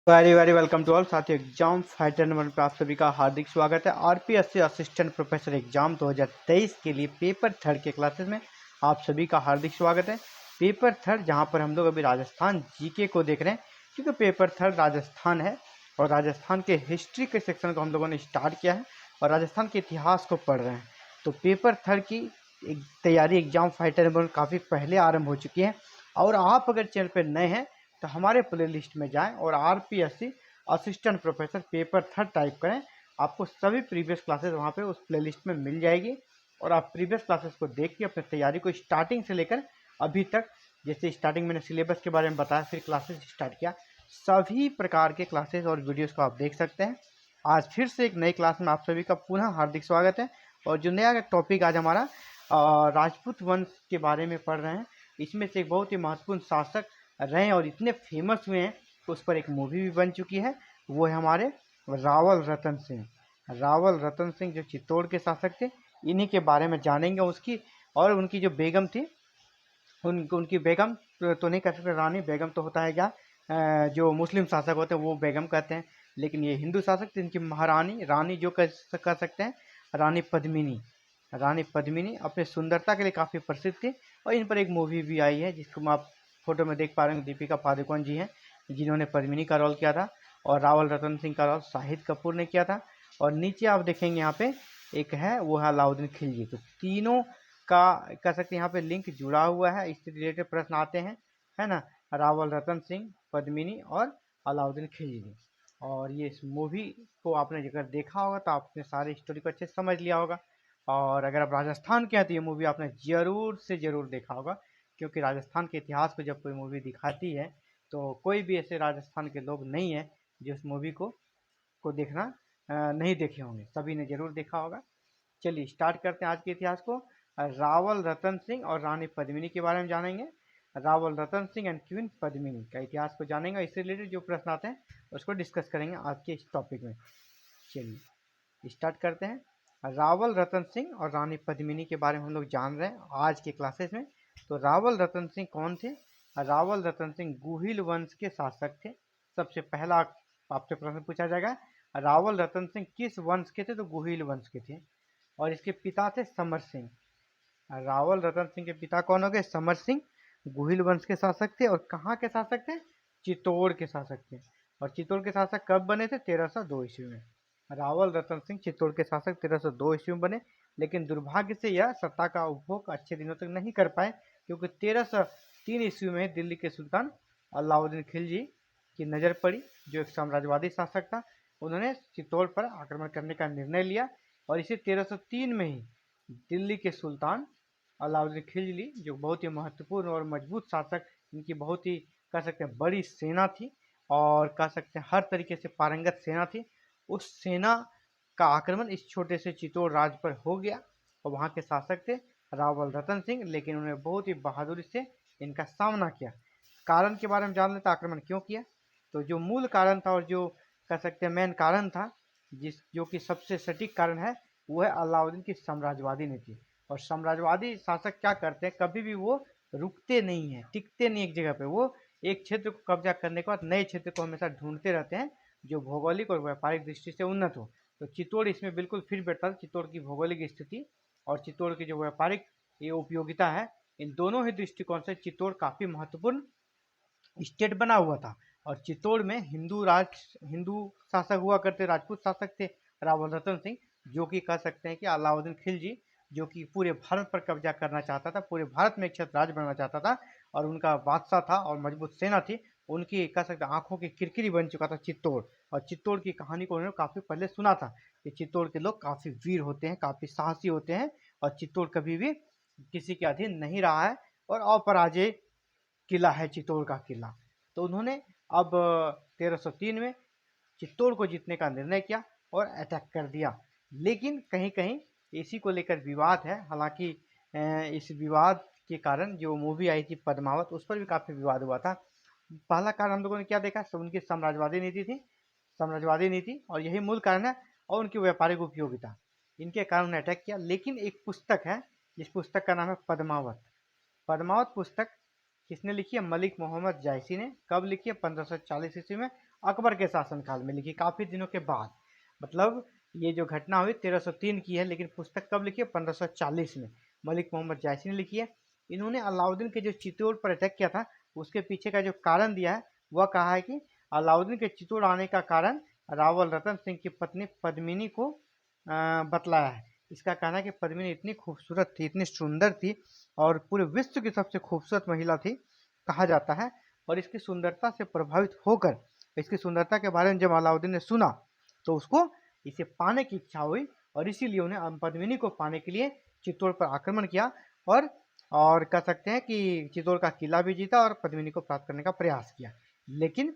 Very very welcome to all साथियों। Exam fighter number पर आप सभी का हार्दिक स्वागत है। आरपीएससी असिस्टेंट प्रोफेसर एग्जाम 2023 के लिए पेपर थर्ड के क्लासेस में आप सभी का हार्दिक स्वागत है। पेपर थर्ड जहां पर हम लोग अभी राजस्थान जीके को देख रहे हैं, क्योंकि पेपर थर्ड राजस्थान है और राजस्थान के हिस्ट्री के सेक्शन को हम लोगों ने स्टार्ट किया है और राजस्थान के इतिहास को पढ़ रहे हैं। तो पेपर थर्ड की तैयारी एग्जाम फाइटर नंबर काफ़ी पहले आरम्भ हो चुकी है और आप अगर चैनल पर नए हैं तो हमारे प्लेलिस्ट में जाएं और RPSC assistant professor paper third type करें। आपको सभी प्रीवियस क्लासेस वहां पे उस प्लेलिस्ट में मिल जाएगी और आप प्रीवियस क्लासेस को देख के अपनी तैयारी को स्टार्टिंग से लेकर अभी तक, जैसे स्टार्टिंग मैंने सिलेबस के बारे में बताया, फिर क्लासेस स्टार्ट किया, सभी प्रकार के क्लासेस और वीडियोज़ को आप देख सकते हैं। आज फिर से एक नई क्लास में आप सभी का पुनः हार्दिक स्वागत है। और जो नया टॉपिक आज हमारा राजपूत वंश के बारे में पढ़ रहे हैं। इसमें से एक बहुत ही महत्वपूर्ण शासक रहे और इतने फेमस हुए हैं तो उस पर एक मूवी भी बन चुकी है। वो है हमारे रावल रतन सिंह। रावल रतन सिंह जो चित्तौड़ के शासक थे, इन्हीं के बारे में जानेंगे। उसकी और उनकी जो बेगम थी, उनकी बेगम तो नहीं कह सकते, रानी बेगम तो होता है क्या, जो मुस्लिम शासक होते हैं वो बेगम कहते हैं, लेकिन ये हिंदू शासक थे। इनकी महारानी, रानी जो कह सकते हैं, रानी पद्मिनी। रानी पद्मिनी अपने सुंदरता के लिए काफ़ी प्रसिद्ध थी और इन पर एक मूवी भी आई है जिसको आप फोटो में देख पा रहे हैं। दीपिका पादुकोण जी हैं जिन्होंने पद्मिनी का रोल किया था और रावल रतन सिंह का रोल शाहिद कपूर ने किया था। और नीचे आप देखेंगे यहाँ पे एक है, वो है अलाउद्दीन खिलजी। तो तीनों का कह सकते हैं यहाँ पे लिंक जुड़ा हुआ है, इससे रिलेटेड प्रश्न आते हैं, है ना। रावल रतन सिंह, पद्मिनी और अलाउद्दीन खिलजी। और ये इस मूवी को आपने अगर देखा होगा तो आपने सारी स्टोरी को अच्छे से समझ लिया होगा। और अगर आप राजस्थान के हैं तो ये मूवी आपने ज़रूर से ज़रूर देखा होगा, क्योंकि राजस्थान के इतिहास को जब कोई मूवी दिखाती है तो कोई भी ऐसे राजस्थान के लोग नहीं है जो उस मूवी को देखना नहीं देखे होंगे, सभी ने ज़रूर देखा होगा। चलिए स्टार्ट करते हैं आज के इतिहास को। रावल रतन सिंह और रानी पद्मिनी के बारे में जानेंगे। रावल रतन सिंह एंड क्वीन पद्मिनी का इतिहास को जानेंगे। इससे रिलेटेड जो प्रश्न आते हैं उसको डिस्कस करेंगे आज के इस टॉपिक में। चलिए स्टार्ट करते हैं। रावल रतन सिंह और रानी पद्मिनी के बारे में हम लोग जान रहे हैं आज के क्लासेस में। तो रावल रतन सिंह कौन थे? रावल रतन सिंह गुहिल वंश के शासक थे। सबसे पहला आपसे प्रश्न पूछा जाएगा, रावल रतन सिंह किस वंश के थे? तो गुहिल वंश के थे। और इसके पिता थे समर सिंह। रावल रतन सिंह के पिता कौन हो गए? समर सिंह। गुहिल वंश के शासक थे और कहाँ के शासक थे? चित्तौड़ के शासक थे। और चित्तौड़ के शासक कब बने थे? 1302 ईस्वी में। रावल रतन सिंह चित्तौड़ के शासक 1302 ईस्वी में बने, लेकिन दुर्भाग्य से यह सत्ता का उपभोग अच्छे दिनों तक नहीं कर पाए, क्योंकि 1303 ईस्वी में दिल्ली के सुल्तान अलाउद्दीन खिलजी की नज़र पड़ी, जो एक साम्राज्यवादी शासक था। उन्होंने चित्तौड़ पर आक्रमण करने का निर्णय लिया और इसे 1303 में ही दिल्ली के सुल्तान अलाउद्दीन खिलजी, जो बहुत ही महत्वपूर्ण और मजबूत शासक, इनकी बहुत ही कह सकते हैं बड़ी सेना थी और कह सकते हैं हर तरीके से पारंगत सेना थी, उस सेना का आक्रमण इस छोटे से चित्तौड़ राज्य पर हो गया। और वहाँ के शासक थे रावल रतन सिंह, लेकिन उन्होंने बहुत ही बहादुरी से इनका सामना किया। कारण के बारे में जान लेते, आक्रमण क्यों किया। तो जो मूल कारण था और जो कह सकते हैं मेन कारण था, जो कि सबसे सटीक कारण है, वो है अलाउद्दीन की साम्राज्यवादी नीति। और साम्राज्यवादी शासक क्या करते हैं, कभी भी वो रुकते नहीं हैं, टिकते नहीं एक जगह पे। वो एक क्षेत्र को कब्जा करने के बाद नए क्षेत्र को हमेशा ढूंढते रहते हैं जो भौगोलिक और व्यापारिक दृष्टि से उन्नत हो। तो चित्तौड़ इसमें बिल्कुल फिट बैठता है। चित्तौड़ की भौगोलिक स्थिति और चित्तौड़ की जो व्यापारिक ये उपयोगिता है, इन दोनों ही दृष्टिकोण से चित्तौड़ काफ़ी महत्वपूर्ण स्टेट बना हुआ था। और चित्तौड़ में हिंदू शासक हुआ करते, राजपूत शासक थे रावल रतन सिंह, जो कि कह सकते हैं कि अलाउद्दीन खिलजी, जो कि पूरे भारत पर कब्जा करना चाहता था, पूरे भारत में एक छत्र राज बनना चाहता था और उनका बादशाह था और मजबूत सेना थी, उनकी कह सकते आंखों की किरकिरी बन चुका था चित्तौड़। और चित्तौड़ की कहानी को उन्होंने काफ़ी पहले सुना था कि चित्तौड़ के लोग काफ़ी वीर होते हैं, काफ़ी साहसी होते हैं और चित्तौड़ कभी भी किसी के अधीन नहीं रहा है और अपराजय किला है चित्तौड़ का किला। तो उन्होंने अब 1303 में चित्तौड़ को जीतने का निर्णय किया और अटैक कर दिया। लेकिन कहीं कहीं इसी को लेकर विवाद है। हालांकि इस विवाद के कारण जो मूवी आई थी पद्मावत, उस पर भी काफ़ी विवाद हुआ था। पहला कारण हम लोगों ने क्या देखा, उनकी साम्राज्यवादी नीति थी, साम्राज्यवादी नीति, और यही मूल कारण है, और उनकी व्यापारिक उपयोगिता, इनके कारण उन्हें अटैक किया। लेकिन एक पुस्तक है जिस पुस्तक का नाम है पद्मावत। पद्मावत पुस्तक किसने लिखी है? मलिक मोहम्मद जायसी ने। कब लिखी है? 1540 ईस्वी में। अकबर के शासनकाल में लिखी, काफ़ी दिनों के बाद। मतलब ये जो घटना हुई 1303 की है, लेकिन पुस्तक कब लिखी है? 1540 में मलिक मोहम्मद जायसी ने लिखी है। इन्होंने अलाउद्दीन के जो चित्तौड़ पर अटैक किया था उसके पीछे का जो कारण दिया है वह कहा है कि अलाउद्दीन के चित्तौड़ आने का कारण रावल रतन सिंह की पत्नी पद्मिनी को बतलाया है। इसका कहना है कि पद्मिनी इतनी खूबसूरत थी, इतनी सुंदर थी और पूरे विश्व की सबसे खूबसूरत महिला थी कहा जाता है। और इसकी सुंदरता से प्रभावित होकर, इसकी सुंदरता के बारे में जब अलाउद्दीन ने सुना तो उसको इसे पाने की इच्छा हुई और इसीलिए उन्हें पद्मिनी को पाने के लिए चित्तौड़ पर आक्रमण किया और कह सकते हैं कि चित्तौड़ का किला भी जीता और पद्मिनी को प्राप्त करने का प्रयास किया। लेकिन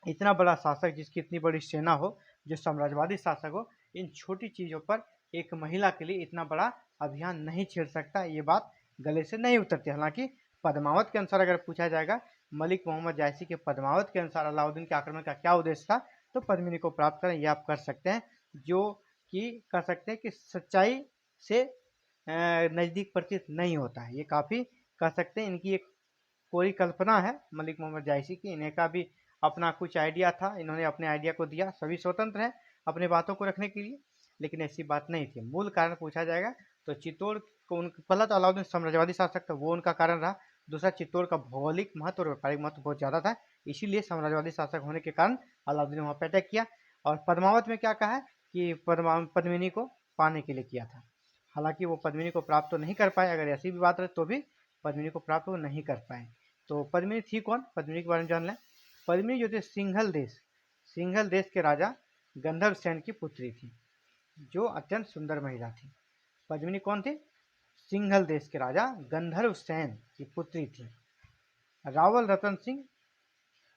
इतना बड़ा शासक जिसकी इतनी बड़ी सेना हो, जो साम्राज्यवादी शासक हो, इन छोटी चीज़ों पर एक महिला के लिए इतना बड़ा अभियान नहीं छेड़ सकता, ये बात गले से नहीं उतरती। हालांकि पद्मावत के अनुसार अगर पूछा जाएगा, मलिक मोहम्मद जायसी के पद्मावत के अनुसार अलाउद्दीन के आक्रमण का क्या उद्देश्य था, तो पद्मिनी को प्राप्त करें, ये आप कर सकते हैं, जो कि कह सकते हैं कि सच्चाई से नज़दीक प्रतीत नहीं होता है। ये काफ़ी कह सकते हैं इनकी एक कोई कल्पना है मलिक मोहम्मद जायसी की, इन्हें का भी अपना कुछ आइडिया था, इन्होंने अपने आइडिया को दिया। सभी स्वतंत्र हैं अपने बातों को रखने के लिए, लेकिन ऐसी बात नहीं थी। मूल कारण पूछा जाएगा तो चित्तौड़ को पहला तो अलाउद्दीन साम्राज्यवादी शासक था, वो उनका कारण रहा। दूसरा, चित्तौड़ का भौगोलिक महत्व और व्यापारिक महत्व बहुत ज़्यादा था, इसीलिए साम्राज्यवादी शासक होने के कारण अलाउद्दीन ने वहाँ पर अटैक किया। और पद्मावत में क्या कहा है कि पद्मिनी को पाने के लिए किया था। हालांकि वो पद्मिनी को प्राप्त तो नहीं कर पाए, अगर ऐसी भी बात रहे तो भी पद्मिनी को प्राप्त वो नहीं कर पाए। तो पद्मिनी थी कौन, पद्मिनी के बारे में जान लें। पद्मिनी जो थे सिंघल देश के राजा गंधर्व सेन की पुत्री थी, जो अत्यंत सुंदर महिला थी। पद्मिनी कौन थी? सिंघल देश के राजा गंधर्व सेन की पुत्री थी। रावल रतन सिंह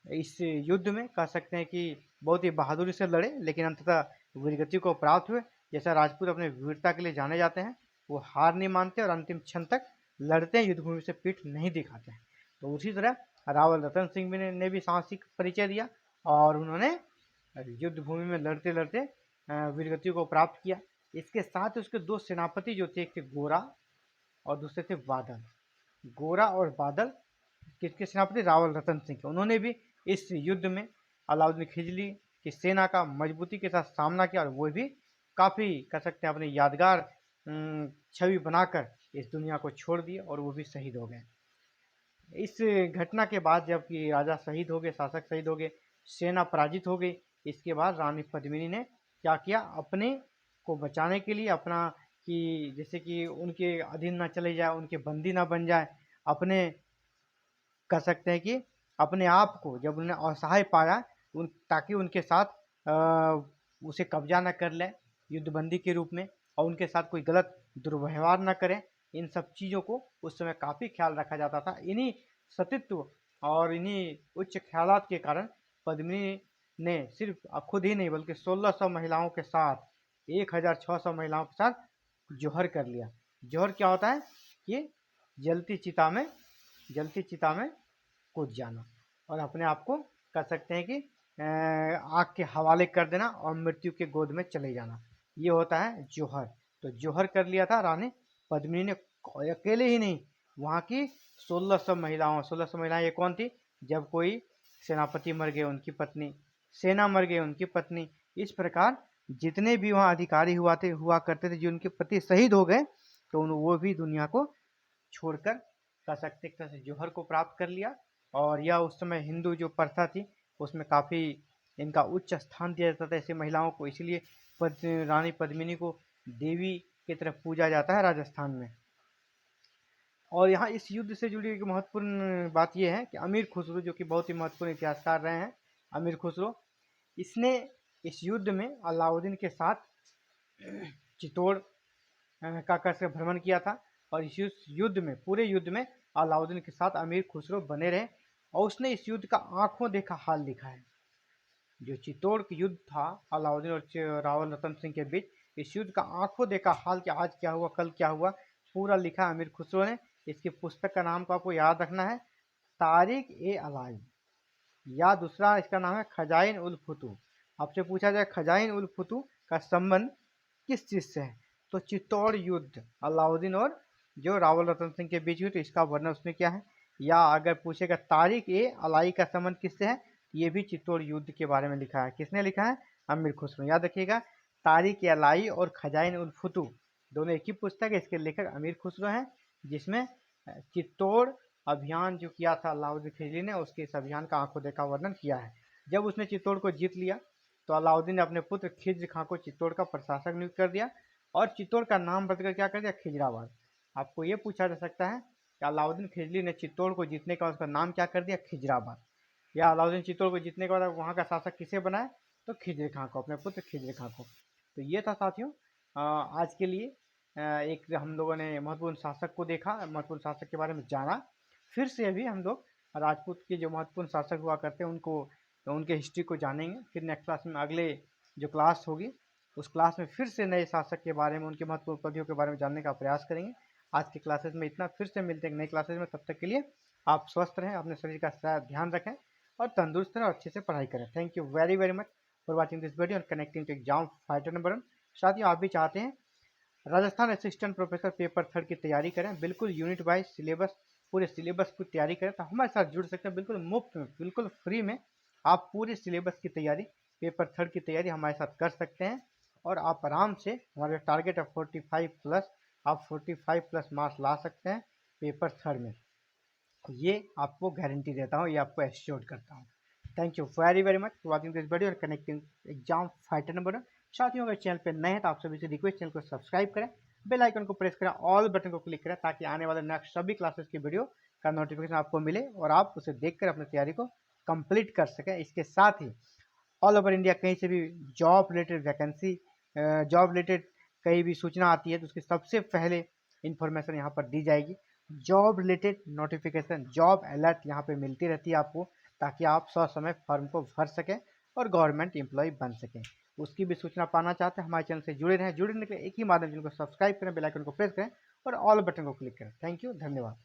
इस युद्ध में कह सकते हैं कि बहुत ही बहादुरी से लड़े, लेकिन अंततः वीरगति को प्राप्त हुए। जैसा राजपूत अपने वीरता के लिए जाने जाते हैं, वो हार नहीं मानते और अंतिम क्षण तक लड़ते हैं, युद्ध भूमि से पीठ नहीं दिखाते हैं। तो उसी तरह रावल रतन सिंह ने भी साहसिक परिचय दिया और उन्होंने युद्ध भूमि में लड़ते लड़ते वीरगति को प्राप्त किया। इसके साथ उसके दो सेनापति जो थे, एक थे गोरा और दूसरे थे बादल। गोरा और बादल किसके सेनापति? रावल रतन सिंह के। उन्होंने भी इस युद्ध में अलाउद्दीन खिलजी की सेना का मजबूती के साथ सामना किया और वो भी काफ़ी कह सकते हैं अपने यादगार छवि बनाकर इस दुनिया को छोड़ दिए और वो भी शहीद हो गए। इस घटना के बाद जब कि राजा शहीद हो गए, शासक शहीद हो गए, सेना पराजित हो गई, इसके बाद रानी पद्मिनी ने क्या किया, अपने को बचाने के लिए अपना कि जैसे कि उनके अधीन ना चले जाए, उनके बंदी ना बन जाए, अपने कह सकते हैं कि अपने आप को जब उन्हें असहाय पाया ताकि उनके साथ उसे कब्जा न कर लें युद्धबंदी के रूप में और उनके साथ कोई गलत दुर्व्यवहार न करें, इन सब चीज़ों को उस समय काफ़ी ख्याल रखा जाता था। इन्हीं सतीत्व और इन्हीं उच्च ख्यालात के कारण पद्मिनी ने सिर्फ खुद ही नहीं बल्कि 1600 महिलाओं के साथ 1600 महिलाओं के साथ जौहर कर लिया। जौहर क्या होता है कि जलती चिता में कूद जाना और अपने आप को कह सकते हैं कि आग के हवाले कर देना और मृत्यु के गोद में चले जाना, ये होता है जौहर। तो जौहर कर लिया था रानी पद्मिनी ने, अकेले ही नहीं, वहाँ की 1600 महिलाएं ये कौन थी? जब कोई सेनापति मर गए उनकी पत्नी, सेना मर गए उनकी पत्नी, इस प्रकार जितने भी वहाँ अधिकारी हुआ करते थे, जो उनके पति शहीद हो गए तो वो भी दुनिया को छोड़कर कह सकते एक तरह से जौहर को प्राप्त कर लिया। और यह उस समय हिंदू जो प्रथा थी उसमें काफ़ी इनका उच्च स्थान दिया जाता था ऐसी महिलाओं को, इसलिए रानी पद्मिनी को देवी की तरफ पूजा जाता है राजस्थान में। और यहाँ इस युद्ध से जुड़ी एक महत्वपूर्ण बात यह है कि अमीर खुसरो, जो कि बहुत ही महत्वपूर्ण इतिहासकार रहे हैं, अमीर खुसरो, इसने इस युद्ध में अलाउद्दीन के साथ चित्तौड़ का कैसे भ्रमण किया था और इस युद्ध में, पूरे युद्ध में अलाउद्दीन के साथ अमीर खुसरो बने रहे और उसने इस युद्ध का आंखों देखा हाल लिखा है। जो चित्तौड़ का युद्ध था अलाउद्दीन और रावल रतन सिंह के बीच, इस युद्ध का आंखों देखा हाल कि आज क्या हुआ, कल क्या हुआ, पूरा लिखा अमीर खुसरो ने। इसकी पुस्तक का नाम को आपको याद रखना है, तारिक-ए-अलाई, या दूसरा इसका नाम है खजाइन उल फुतूह। आपसे पूछा जाए खजाइन उल फुतूह का संबंध किस चीज़ से है, तो चित्तौड़ युद्ध अलाउद्दीन और जो रावल रतन सिंह के बीच हुई, तो इसका वर्णन उसमें क्या है। या अगर पूछेगा तारिक-ए-अलाई का संबंध किससे है, ये भी चित्तौड़ युद्ध के बारे में लिखा है। किसने लिखा है? अमीर खुसरो। याद रखिएगा, तारिक अलाई और खजाइन उल फुतूह दोनों एक ही पुस्तक है। इसके लेखक अमीर खुसरो हैं, जिसमें चित्तौड़ अभियान जो किया था अलाउद्दीन खिलजी ने, उसके इस अभियान का आंखों देखा वर्णन किया है। जब उसने चित्तौड़ को जीत लिया तो अलाउद्दीन ने अपने पुत्र खिज्र खां को चित्तौड़ का प्रशासक नियुक्त कर दिया और चित्तौड़ का नाम बदलकर क्या कर दिया? खिजराबाद। आपको ये पूछा जा सकता है कि अलाउद्दीन खिलजी ने चित्तौड़ को जीतने का उसका नाम क्या कर दिया? खिजराबाद। या अलाउद्दीन चित्तौड़ को जीतने के बाद वहाँ का शासक किसे बनाया? तो खिज्र खां को, अपने पुत्र खिज्र खां को। तो ये था साथियों आज के लिए एक हम लोगों ने महत्वपूर्ण शासक को देखा, महत्वपूर्ण शासक के बारे में जाना। फिर से अभी हम लोग राजपूत के जो महत्वपूर्ण शासक हुआ करते हैं उनके हिस्ट्री को जानेंगे। फिर नेक्स्ट क्लास में अगले जो क्लास होगी उस क्लास में फिर से नए शासक के बारे में, उनके महत्वपूर्ण उपलब्धियों के बारे में जानने का प्रयास करेंगे। आज के क्लासेस में इतना, फिर से मिलते हैं नई क्लासेस में। तब तक के लिए आप स्वस्थ रहें, अपने शरीर का ध्यान रखें और तंदुरुस्त रहें और अच्छे से पढ़ाई करें। Thank you very very much for watching this video और connecting to exam fighter number 1। साथियों, आप भी चाहते हैं राजस्थान असिस्टेंट प्रोफेसर पेपर 3 की तैयारी करें, बिल्कुल यूनिट वाइज सिलेबस, पूरे सिलेबस की तैयारी करें, तो हमारे साथ जुड़ सकते हैं बिल्कुल मुफ्त में, बिल्कुल फ्री में। आप पूरे सिलेबस की तैयारी, पेपर 3 की तैयारी हमारे साथ कर सकते हैं और आप आराम से, हमारे टारगेट है 45 प्लस, आप 45 प्लस मार्क्स ला सकते हैं पेपर 3 में। ये आपको गारंटी देता हूँ, ये आपको एश्योर करता हूँ। Thank you very very much for watching this video और कनेक्टिंग एग्जाम फाइटर नंबर 1। साथियों, अगर चैनल पे नए हैं तो आप सभी से रिक्वेस्ट, चैनल को सब्सक्राइब करें, बेल आइकन को प्रेस करें, ऑल बटन को क्लिक करें, ताकि आने वाले नेक्स्ट सभी क्लासेस की वीडियो का नोटिफिकेशन आपको मिले और आप उसे देखकर अपनी तैयारी को कंप्लीट कर सकें। इसके साथ ही ऑल ओवर इंडिया कहीं से भी job related vacancy, job related कहीं भी सूचना आती है तो उसकी सबसे पहले इन्फॉर्मेशन यहाँ पर दी जाएगी। Job related notification, job alert यहाँ पे मिलती रहती है आपको, ताकि आप समय फॉर्म को भर सकें और गवर्नमेंट एम्प्लॉय बन सकें। उसकी भी सूचना पाना चाहते हैं, हमारे चैनल से जुड़े रहें। जुड़ने के लिए एक ही माध्यम, चैनल को सब्सक्राइब करें, बेल आइकन को प्रेस करें और ऑल बटन को क्लिक करें। थैंक यू, धन्यवाद।